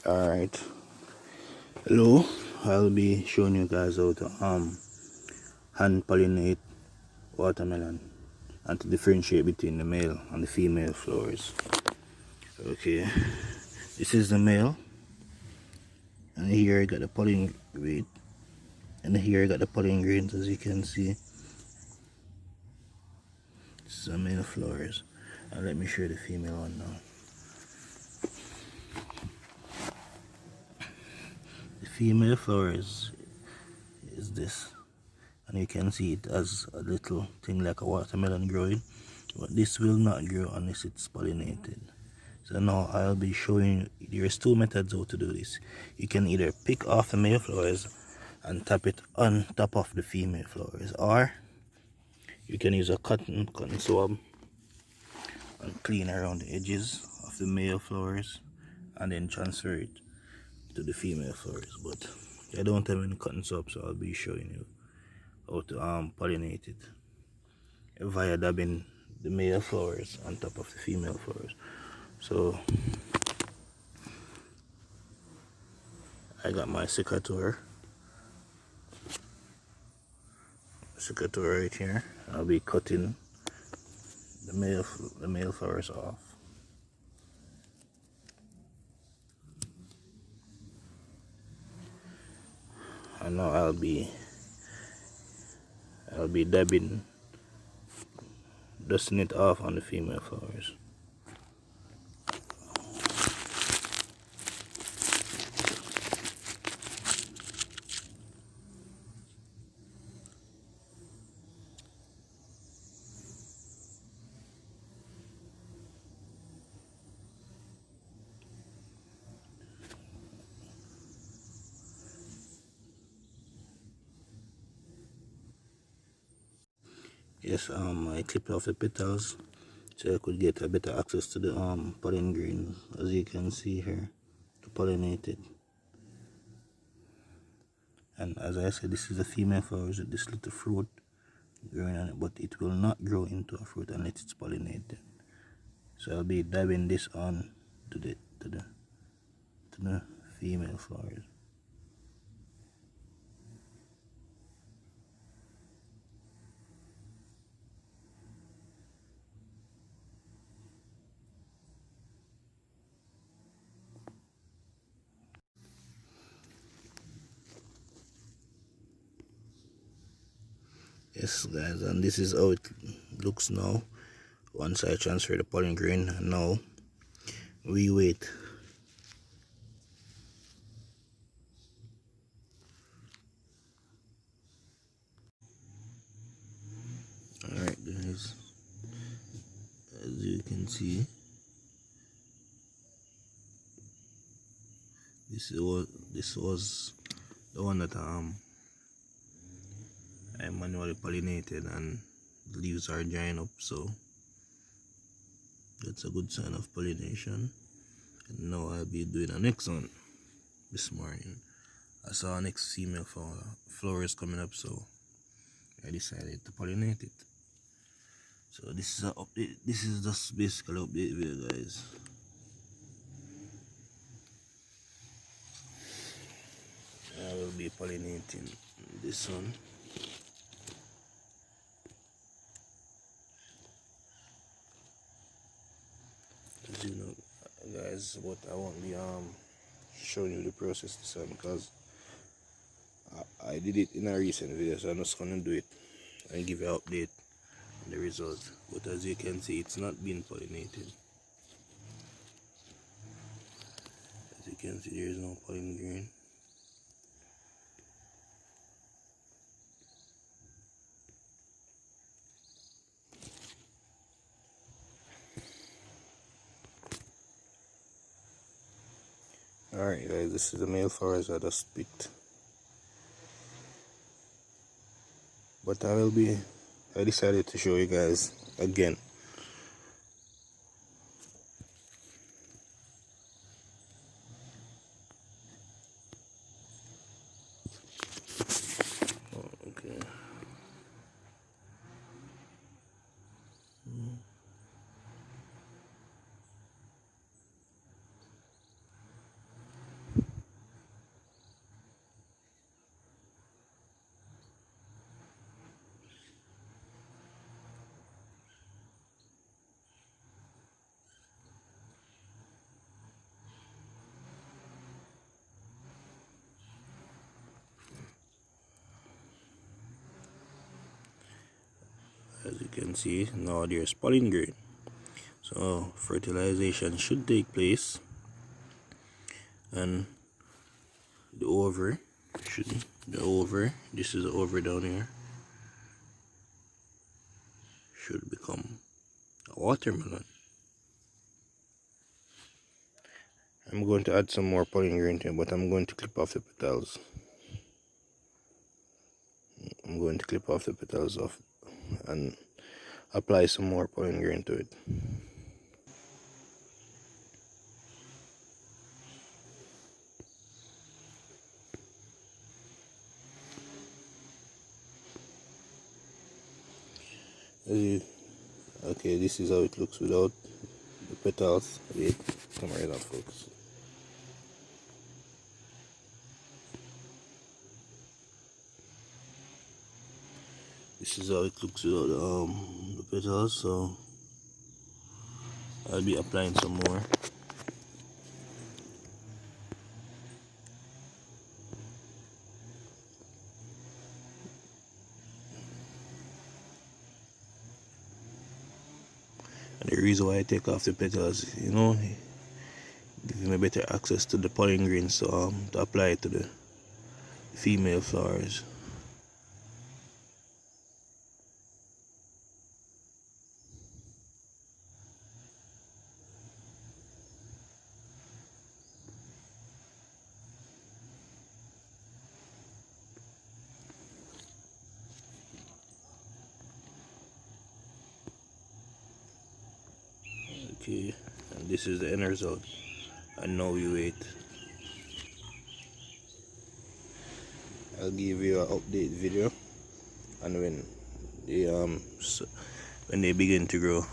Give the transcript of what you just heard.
Alright, hello. I'll be showing you guys how to hand pollinate watermelon and to differentiate between the male and the female flowers. Okay, this is the male, and here I got the pollen grain, and here I got the pollen grains. As you can see, this is the male flowers, and let me show you the female one now. The female flowers is this, and you can see it has a little thing like a watermelon growing, but this will not grow unless it's pollinated. So now I'll be showing you, there's two methods how to do this. You can either pick off the male flowers and tap it on top of the female flowers, or you can use a cotton swab and clean around the edges of the male flowers and then transfer it to the female flowers. But I don't have any cotton swab, so I'll be showing you how to pollinate it via dabbing the male flowers on top of the female flowers. So I got my secateur right here. I'll be cutting the male flowers off. And now I'll be dabbing, dusting it off on the female flowers. Yes, I clipped off the petals so I could get a better access to the pollen grain, as you can see here, to pollinate it. And as I said, this is a female flowers with this little fruit growing on it, but it will not grow into a fruit unless it's pollinated. So I'll be dabbing this on to the female flowers. Yes guys, and this is how it looks now once I transfer the pollen grain. And now we wait. Alright guys, as you can see, this was the one that I manually pollinated, and the leaves are drying up, so that's a good sign of pollination. And now I'll be doing the next one this morning. I saw next female flowers coming up, so I decided to pollinate it. So this is an update. This is just basically an update video, guys. I will be pollinating this one. As you know, guys, but I won't be showing you the process this time because I did it in a recent video, so I'm just gonna do it and give you an update on the result. But as you can see, it's not being pollinated. As you can see, there is no pollen grain. Alright guys, this is the male flowers I just picked. But I decided to show you guys again. Oh, okay. As you can see, now there's pollen grain. So fertilization should take place, and the over this is the over down here, should become a watermelon. I'm going to add some more pollen grain to it, but I'm going to clip off the petals. I'm going to clip off the petals off and apply some more pollen grain to it. Okay, this is how it looks without the petals. Wait, come right up, folks. This is how it looks without the petals. So I'll be applying some more. And the reason why I take off the petals, you know, giving me better access to the pollen grains to apply it to the female flowers. Okay, and this is the end result. And now we wait. I'll give you an update video, and when they begin to grow.